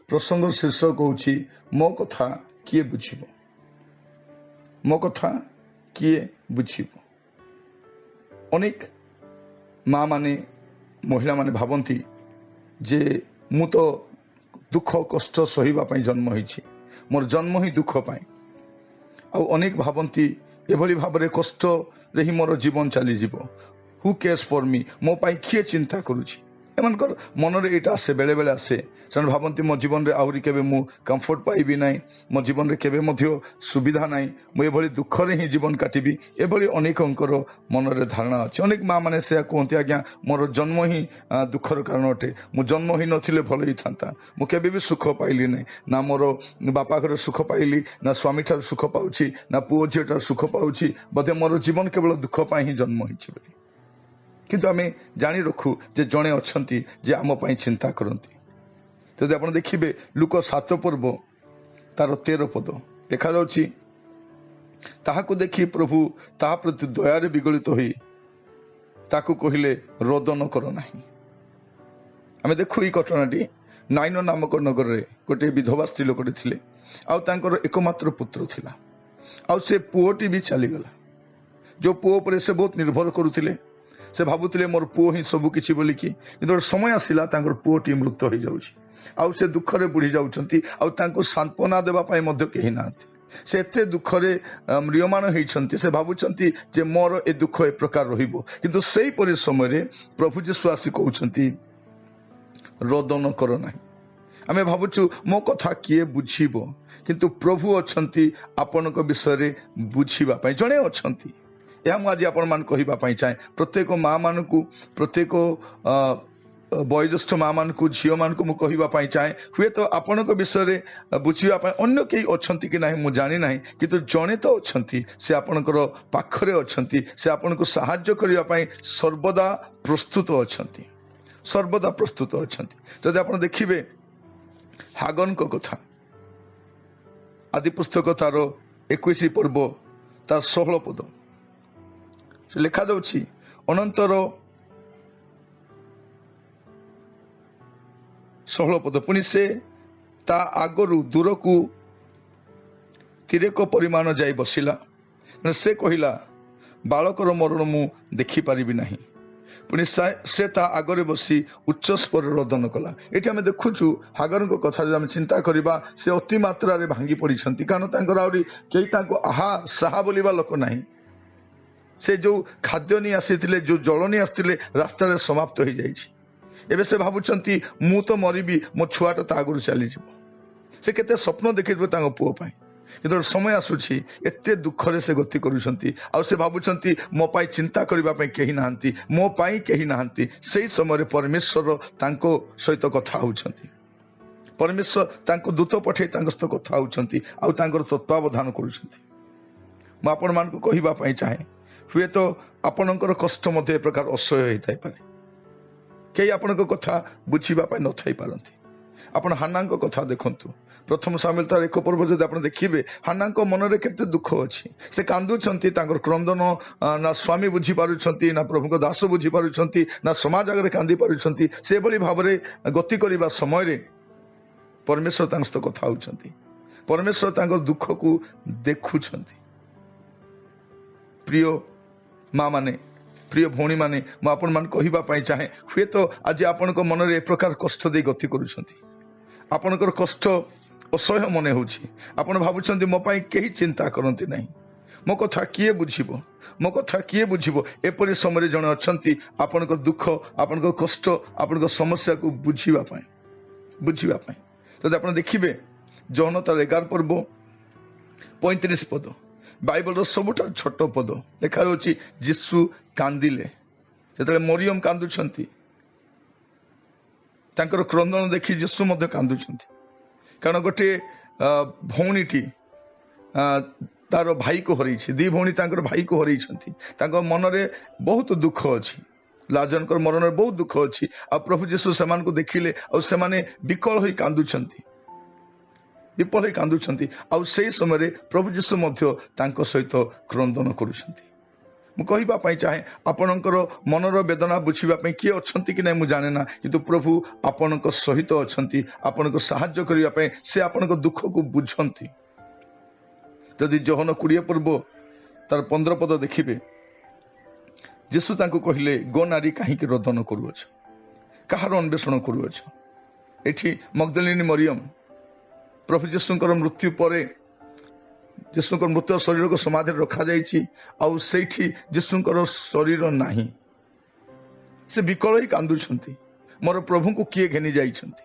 प्रसंग शीर्षक होउछि मो कथा किए बुझिबो। मो कथा किए बुझिबो। अनेक माँ माने महिला माने भावंती जे मु तो दुख कष्ट सहिबा पई जन्म होइछि, मोर जन्म ही दुख पाई। आउ अनेक भावंती एभली भाबरे कष्ट रे ही मोर जीवन चली जीवो। हु केयर्स फॉर मी, मो पाई किए चिंता करूछि। एमनकर मनरे एटा आसे बेले बेले आसे से भावती मो जीवन रे आउरी केबे मु कंफर्ट पाइबी नाई, मो जीवन रे केबे मध्य सुविधा नाई, मु एभली दुख रे ही जीवन काटिबी। एभली अनेकंकर मनरे धारणा अछि। अनेक माँ माने से कहते आज्ञा मोर जन्म ही दुखर कारण अटे, मु जन्म ही नथिले भल ही थांता, मु केबे भी सुख पाइली नै, ना मोर बापा घर सुख पाइली, ना स्वामी ठार सुख पाउछि, ना पुओ झियो ठार सुख पाउछि, बोधे मोर जीवन केवल दुख पाई ही जन्म होइछि बोली। किंतु आमे जानी रखु जे जणे अछंती जे आम पाई चिंता करंती। जदि आपण देखिबे लुक 7 पर्व तार 13 पद देखा जाउछि, ताहाकु देखि प्रभु ताहा प्रति दयारे विगलित होई ताकु कहिले रोद न कर नाही। आमे देखु ई घटनाटी नाइन नामक नगर रे गोटे विधवा स्त्री लोकटे थिले, आउ तांकर एकमात्र पुत्र थिला, आउ से पुओटी भी चली गला। जो पुओ पर से बहुत निर्भर करुथिले, से भाबुतिले मोर पुओ ही सबु किछि बोलिकी, किंतु समय आसिला तांकर पुओटी मृत हो जाउछि, आउ से दुख रे बुढ़ी जाउछंती, आउ तांको सांत्वना देबा पई मध्य केहि नाथि। से एते दुख रे म्रियमान होइछंती, से भाबुछंती जे मोर ए दुख ए प्रकार रहिबो, किंतु सेही परि समय रे प्रभु यीशु आसी कहउछंती रोदन कर नाही। आमे भाबुछु मो कथा किए बुझिबो, किंतु प्रभु अछंती आपनक विषय रे बुझिबा पई जणे अछंती। यह मुझे आज आपण मान कहिबा पई चाहे प्रत्येक माँ मान को, प्रत्येक वयोज्येष्ठ माँ मान को, झील मान को मु कहिबा पई चाहे हुए तो आपनक विषय रे बुझिबा पई अन्य केही अछंती कि नाही मु जानि नाही, किंतु जणे तो अछंती, से आपनकर पाखरे अछंती, से आपनको सहाय्य करिबा पई सर्वदा प्रस्तुत अछंती, सर्वदा प्रस्तुत अछंती। जदि आपण देखिबे हागन को कथा आदि पुस्तक तार 21 पर्व तार 16 पद लिखा जाउछि, अनंतर 16 पद पुनि से ता आगरु दूर को तिरेक परिमाण जाई बसिला, से कहिला बालकर मरण मु देखि पारिबि नाही। पुनि से ता आगरे बसी उच्च स्वर रोदन कला। एठी आमे देखुछु हागर को कथा जे आमे चिंता करिबा, से अति मात्रा रे भांगी पड़िछंती, कारण तांकर आउरी केही तांको आहा साहा बोलिबा लोक नाही। से जो खाद्य नहीं आसीथिले, जो जल नहीं आसीथिले, रास्ता रे समाप्त हो जाइछि। एबे से भाबुछंती मु तो मरिबी, मो छुआटा ता आगुरु चली जिवो। से केते स्वप्न देखिबो तांको पुओ पई, किंतु समय आसुछि एते दुख रे से गति करूछंती, आ से भाबुछंती मो पाई चिंता करिबा पई केही नाहंती, मो पाई केही नाहंती। सेही समय रे परमेश्वर तांको सहित कथा होउछंती, परमेश्वर तांको दूत पठे तांको सहित कथा होउछंती, आ तांकर तत्वावधान करूछंती। मु आपण मान को कहिबा पई चाहे हुए तो आपणकर कष्ट मध्य ए प्रकार असह्य होता पारे, कई आपण कथा बुझीबा न थई पारंती। आपण हान्नांक कथा देखंतु, प्रथम सामुएल तार 1 पर्व जदि आपण देखिबे, हान्नांक मनरे केते दुख अछि। से कांदुछंती, तांकर क्रंदन ना स्वामी बुझी पारुछंती, ना प्रभुक दास बुझी पारुछंती, ना समाज आगे कांदी पारुछंती। से भली भाबरे गति करिबा समय रे परमेश्वर तांक सहित कथा होउछंती, परमेश्वर तांकर दुख को देखुछंती। प्रिय माँ माने, प्रिय भौणी माने, मु आपण मान कहिबा पई चाहे हुए तो आज आपनक मन रे ए प्रकार कष्ट दे गति करूछंती, आपनकर कष्ट असह्य मने होछि, आपण भाबुछंती मो पई केही चिंता करंती नाही, मो कथा किए बुझिबो, मो कथा किए बुझिबो। एपरि समय जणे अछंती आपनकर दुख, आपनकर कष्ट, आपनकर समस्या को बुझिबा पई, बुझिबा पई। जदि आपण देखिबे जौन तार 11 पर्व 35 पद बाइबल सबुठ छोट पद देखा जाउछि, यीशु कांदिले। जेतले मरियम कांदुछंती, तांकर क्रंदन देखि यीशु मध्य कांदुछंती, कारण गोटे भौणीटी तार भाई को हरैछि, दी भौणी तांकर भाई को हरैछंती, तांकर मन रे बहुत दुख अछि, लाजरकर मरण रे बहुत दुख अछि। आ प्रभु यीशु समान को देखिले, आ सेमाने विकल होई कांदुछंती, विफल होई कांदुछंती। आ सेही समय रे प्रभु यीशु मध्य तांको सहित क्रंदन करूछंती। मुझे चाहे आपणकर मनर वेदना बुझापी किए अच्छा कि ना मुझे जाने ना कि प्रभु आपण सहित अच्छा आपण को साहाय्य करने से आपण दुख को बुझंती। जदि जहन 20 पर्व तार 15 पद देखिए जीशु तांको कहले गो नारी कहीं रोदन करुअछ कहार अन्वेषण करुअछ। एठी मगदलिनी मरियम प्रभु जीशुकर मृत्यु पर जीशुकर मृत्यु शरीर को समाधि रखा जाइए जीशुकर शरीर नहीं से विकल ही कांदुछंती मोर प्रभु को किए घेनी जाइछंती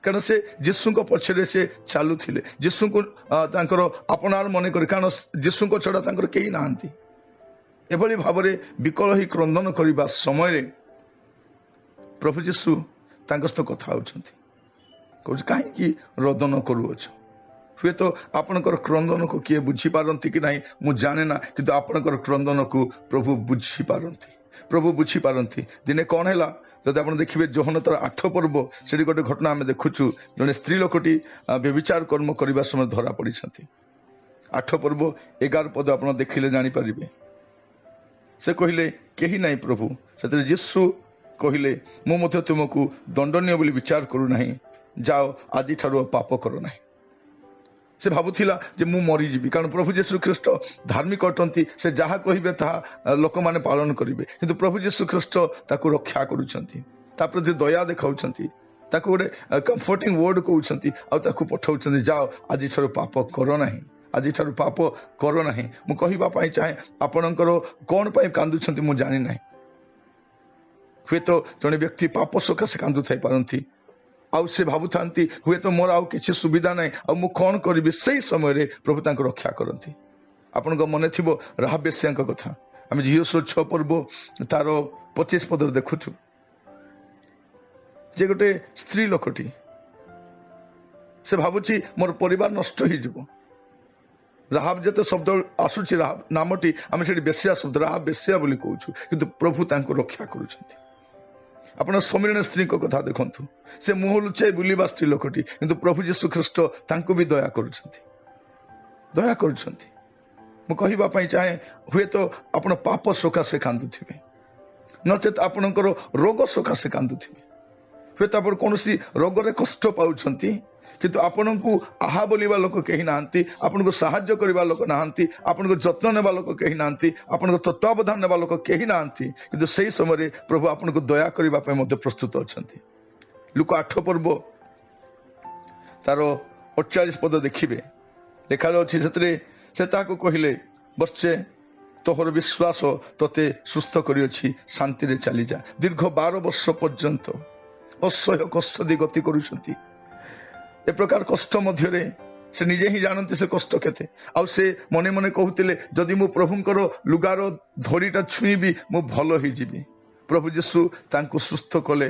कारण से जीशु पछरे से चलुले जीशु को आपणार मन कर कारण जीशु छड़ा कहीं नहांती एभली भाव विकल ही क्रंदन करने समय प्रभु जीशु सहित कथा होउछंती कहूँ कहीं रोदन करुअछ हुए तो आपणकर क्रंदन को किए बुझीपारती कि नहीं मुझे जाने ना कि आपणकर क्रंदन को प्रभु बुझीपारती प्रभु बुझीपारती। दिने कौन है जब आप देखिए जोहन तर 8 पर्व से गोटे घटना आम देखुचु जड़े स्त्री लोकटी व्यभिचार कर्म करने समय धरा पड़ी 8 पर्व 11 पद आप देखिले जानीपर से कहले कहीं नहीं प्रभु से जीशु कहले मुझे तुमको दंडनीय बोली विचार करूना जाओ आज ठार पाप करो ना। से भावुला जे मु मरीजी कारण प्रभु जीशु ख्रीस्ट धार्मिक अटंती से जहाँ कहे ता लोक मैंने पालन करेंगे किंतु प्रभु जीशु ख्रीस्ट ताकू रक्षा करुँच प्रति दया देखा गोटे कंफर्टिंग वर्ड कहते आकू पठाऊँ जाओ आज ठार पाप करो ना आज ठार पाप करो ना। मुझे चाहे आपणकर कौन पर कांदुंट मुझे जानी ना हुए तो जड़े व्यक्ति पाप सकाशे कांदु थी पारती आउ से भावु था हुए तो मोर आउ किसी सुविधा ना मु कौन करी से समय रे प्रभु तांको रक्षा करती। आपण मन थी राहाब बेश्या कथा आम झील 6 पर्व तार 25 पद देखुचु जे गोटे स्त्री लोकटी से भावुची मोर परिवार नष्ट हो राहाब जिते शब्द आसूची राहाब नामटी आम से बेश्या शब्द राहाब बेश्या बोली कहूँ किंतु प्रभु तांको रक्षा करुछंती। आपण समीरण स्त्री को कथा देखंतु से मुह लुचाई बुलिबा स्त्री लोकटी किंतु प्रभु जीशु ख्रीस्ट तांको भी दया करुछंती दया करुछंती। मु कहिबा पई चाहे हुए तो आपण पाप सकाशे कांदुथिबे नचेत आपणकर रोग सकाशे कांदुथिबे हुए तो आप कौन रोग रे कष्ट पाउछंती किंतु आपण को आहा बोलिबा लोक कहीं नांती आपण को साहाय्य करबा लोक नांती आपण को जत्न नेबा लोक कहीं नांती आपण को तत्वावधान नेबा लोक कहीं नांती किंतु सही समय प्रभु आपण को दया करबा पे मध्य प्रस्तुत अछंती। लूका 8 पर्व तार 48 पद देखिबे लिखा जाउछि से ताको कहिले बच्चे तोहर विश्वास तोते सुस्थ करियोछि शांति रे चली जा। दीर्घ 12 वर्ष पर्यंत असह्य कष्ट दी गति करुछंती ए प्रकार कष्ट मध्य से निजे ही जानते से कष्ट केते आउ से मने मने कहते जदि मु प्रभुंकर लुगार धड़ीटा छुईबी मु भल हो जीवी। प्रभु जीशु तांको सुस्थ कले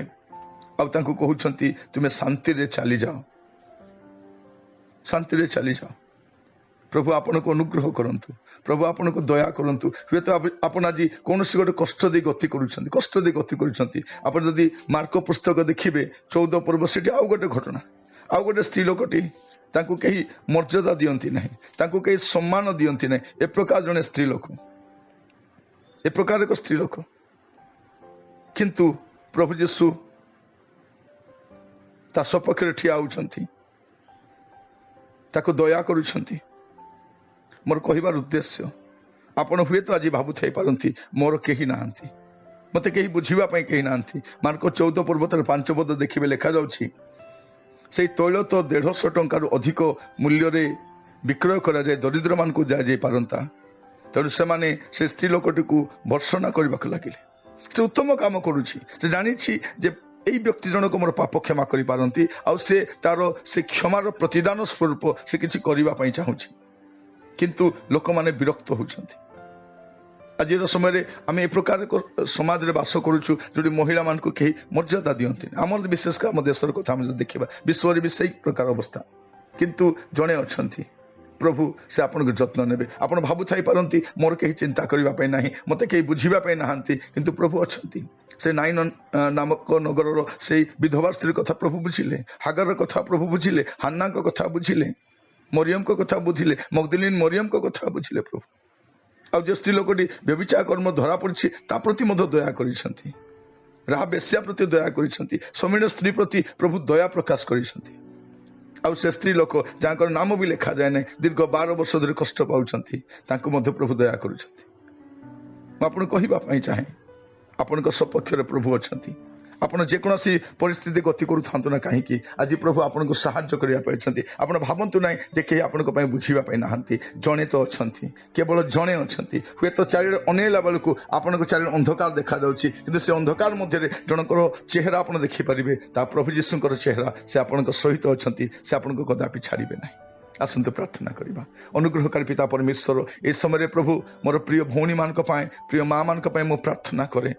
आउ तांको कहउछंती तुमे शांति रे चली जाओ शांति रे चली जाओ। प्रभु आपन को अनुग्रह करंतु प्रभु आपन को दया करंतु हुए तो आपन आज कौन सी गोटे कष्ट दे गति करुछंती कष्ट दे गति करुछंती। आपन जदि मार्क पुस्तक देखिबे 14 पर्व सेठी आउ गोटे घटना आउ गोटे स्त्री लोकटी तांको कहीं मर्यादा दियंती नहीं तांको कहीं सम्मान दियंती नहीं ए प्रकार जने स्त्री लोक ए प्रकार एक स्त्री लोक किंतु प्रभु जीशु ता सपक्षे ठिया होउछंती ताको दया करुछंती। मोर कहिबार उद्देश्य आपण हुए तो आज भावु थाई पारंती मोर कहीं नांती मते कहीं बुझिबा पई कहीं नांती। मार्क 14 पर्व 5 पद देखिबे लिखा जाउछि से तैल तो 150 टंकार अधिक मूल्य रे विक्रय करा जाए दरिद्र मान को जाए पारंता तेणु से स्त्री लोकटी को भर्सना करने लगे से उत्तम काम करुच्ची से जानी जे यही व्यक्ति जनक मोर पाप क्षमा करि पारंती आउ से तार से क्षमार प्रतिदान स्वरूप से किछि करिबा पई चाहूछि किंतु लोक माने विरक्त होउछंती। आज समय आम ए प्रकार समाज रे बास करुचु जो महिला मान को कहीं मर्यादा दियंती आम विशेषकर आम देशर कथा देखा विश्व भी सही प्रकार अवस्था किंतु जड़े अच्छा प्रभु से आपन को जत्न नेबे आपन भावु थाई पारंती मोर कहीं चिंता करने ना मत कहीं बुझापी नहांती किंतु प्रभु अच्छा से नाइन नामक नगर से विधवा स्त्री कथा प्रभु बुझिले हागर कथा प्रभु बुझिले हान्ना को कथा बुझिले मरियम को कथा बुझिले मगदलिनी मरियम को कथा बुझिले प्रभु ଆଉ ଯେ ସ୍ତ୍ରୀ ଲୋକଟି ବ୍ୟଭିଚାର କର୍ମ ଧରା ପଡ଼ିଛି ତା ପ୍ରତି ମଧ୍ୟ ଦୟା କରିଛନ୍ତି। ରାହା ବେଶ୍ୟା ପ୍ରତି ଦୟା କରିଛନ୍ତି। ସମୀର ସ୍ତ୍ରୀ ପ୍ରତି ପ୍ରଭୁ ଦୟା ପ୍ରକାଶ କରିଛନ୍ତି। ଆଉ ସେ ସ୍ତ୍ରୀ ଲୋକ ଯାହାଙ୍କର ନାମ ବି ଲେଖାଯାଏ ନାହିଁ, ଦୀର୍ଘ 12 ବର୍ଷ ଧରି କଷ୍ଟ ପାଉଛନ୍ତି, ତାଙ୍କୁ ମଧ୍ୟ ପ୍ରଭୁ ଦୟା କରୁଛନ୍ତି। ମୁଁ ଆପଣଙ୍କୁ କହିବା ପାଇଁ ଚାହେଁ, ଆପଣଙ୍କ ସପକ୍ଷରେ ପ୍ରଭୁ ଅଛନ୍ତି। ଆପଣ ଯେକୌଣସି ପରିସ୍ଥିତି ଗତି କରୁଥାନ୍ତୁ ନା କାହିଁକି, ଆଜି ପ୍ରଭୁ ଆପଣଙ୍କୁ ସାହାଯ୍ୟ କରିବା ପାଇଁ ଅଛନ୍ତି। ଆପଣ ଭାବନ୍ତୁ ନାହିଁ ଯେ କେହି ଆପଣଙ୍କ ପାଇଁ ବୁଝିବା ପାଇଁ ନାହାନ୍ତି। ଜଣେ ତ ଅଛନ୍ତି, କେବଳ ଜଣେ ଅଛନ୍ତି। ହୁଏତ ଚାରିଆଡ଼େ ଅନେଇଲା ବେଳକୁ ଆପଣଙ୍କ ଚାରିଆଡ଼େ ଅନ୍ଧକାର ଦେଖାଯାଉଛି, କିନ୍ତୁ ସେ ଅନ୍ଧକାର ମଧ୍ୟରେ ଜଣଙ୍କର ଚେହେରା ଆପଣ ଦେଖିପାରିବେ, ତା ପ୍ରଭୁ ଯୀଶୁଙ୍କର ଚେହେରା। ସେ ଆପଣଙ୍କ ସହିତ ଅଛନ୍ତି, ସେ ଆପଣଙ୍କୁ କଦାପି ଛାଡ଼ିବେ ନାହିଁ। ଆସନ୍ତୁ ପ୍ରାର୍ଥନା କରିବା। ଅନୁଗ୍ରହକାରୀ ପିତା ପରମେଶ୍ୱର, ଏ ସମୟରେ ପ୍ରଭୁ ମୋର ପ୍ରିୟ ଭଉଣୀମାନଙ୍କ ପାଇଁ, ପ୍ରିୟ ମା ମାନଙ୍କ ପାଇଁ ମୁଁ ପ୍ରାର୍ଥନା କରେ।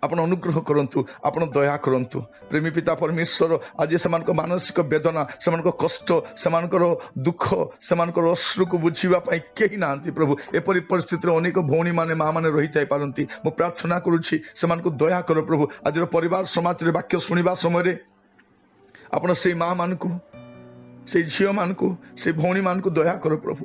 ଆପଣ ଅନୁଗ୍ରହ କରନ୍ତୁ, ଆପଣ ଦୟା କରନ୍ତୁ। ପ୍ରେମୀ ପିତା ପରମେଶ୍ୱର, ଆଜି ସେମାନଙ୍କ ମାନସିକ ବେଦନା, ସେମାନଙ୍କ କଷ୍ଟ, ସେମାନଙ୍କର ଦୁଃଖ, ସେମାନଙ୍କର ଅଶ୍ରୁକୁ ବୁଝିବା ପାଇଁ କେହି ନାହାନ୍ତି ପ୍ରଭୁ। ଏପରି ପରିସ୍ଥିତିରେ ଅନେକ ଭଉଣୀମାନେ, ମା ମାନେ ରହିଥାଇ ପାରନ୍ତି। ମୁଁ ପ୍ରାର୍ଥନା କରୁଛି, ସେମାନଙ୍କୁ ଦୟା କର ପ୍ରଭୁ। ଆଜିର ପରିବାର ସମାଜରେ ବାକ୍ୟ ଶୁଣିବା ସମୟରେ ଆପଣ ସେଇ ମା ମାନଙ୍କୁ, ସେଇ ଝିଅମାନଙ୍କୁ, ସେଇ ଭଉଣୀମାନଙ୍କୁ ଦୟା କର ପ୍ରଭୁ।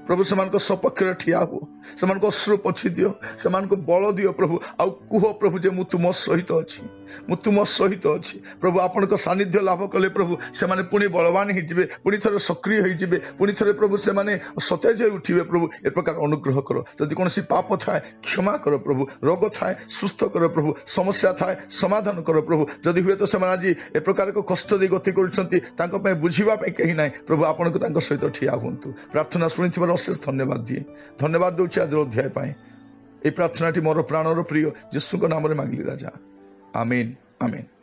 ପ୍ରଭୁ ସେମାନଙ୍କ ସପକ୍ଷରେ ଠିଆ ହୁଅ, ସେମାନଙ୍କୁ ଅଶ୍ରୁ ପୋଛି ଦିଅ, ସେମାନଙ୍କୁ ବଳ ଦିଅ ପ୍ରଭୁ। ଆଉ କୁହ ପ୍ରଭୁ ଯେ ମୁଁ ତୁମ ସହିତ ଅଛି, ମୁଁ ତୁମ ସହିତ ଅଛି। ପ୍ରଭୁ ଆପଣଙ୍କ ସାନ୍ନିଧ୍ୟ ଲାଭ କଲେ ପ୍ରଭୁ ସେମାନେ ପୁଣି ବଳବାନ ହେଇଯିବେ, ପୁଣି ଥରେ ସକ୍ରିୟ ହେଇଯିବେ, ପୁଣି ଥରେ ପ୍ରଭୁ ସେମାନେ ସତେଜ ହୋଇ ଉଠିବେ ପ୍ରଭୁ। ଏ ପ୍ରକାର ଅନୁଗ୍ରହ କର। ଯଦି କୌଣସି ପାପ ଥାଏ କ୍ଷମା କର ପ୍ରଭୁ, ରୋଗ ଥାଏ ସୁସ୍ଥ କର ପ୍ରଭୁ, ସମସ୍ୟା ଥାଏ ସମାଧାନ କର ପ୍ରଭୁ। ଯଦି ହୁଏତ ସେମାନେ ଆଜି ଏ ପ୍ରକାର ଏକ କଷ୍ଟ ଦେଇ ଗତି କରୁଛନ୍ତି, ତାଙ୍କ ପାଇଁ ବୁଝିବା ପାଇଁ କେହି ନାହିଁ ପ୍ରଭୁ, ଆପଣଙ୍କୁ ତାଙ୍କ ସହିତ ଠିଆ ହୁଅନ୍ତୁ। ପ୍ରାର୍ଥନା ଶୁଣିଥିବାର ଅଶେଷ ଧନ୍ୟବାଦ ଦିଏ। ଧନ୍ୟବାଦ ଦେଉଛି ଆଜିର ଅଧ୍ୟାୟ ପାଇଁ। এই ପ୍ରାର୍ଥନାଟି ମୋର ପ୍ରାଣର ପ୍ରିୟ ଯୀଶୁଙ୍କ ନାମରେ ମାଗିଲି ରାଜା, ଆମେନ୍, ଆମେନ୍।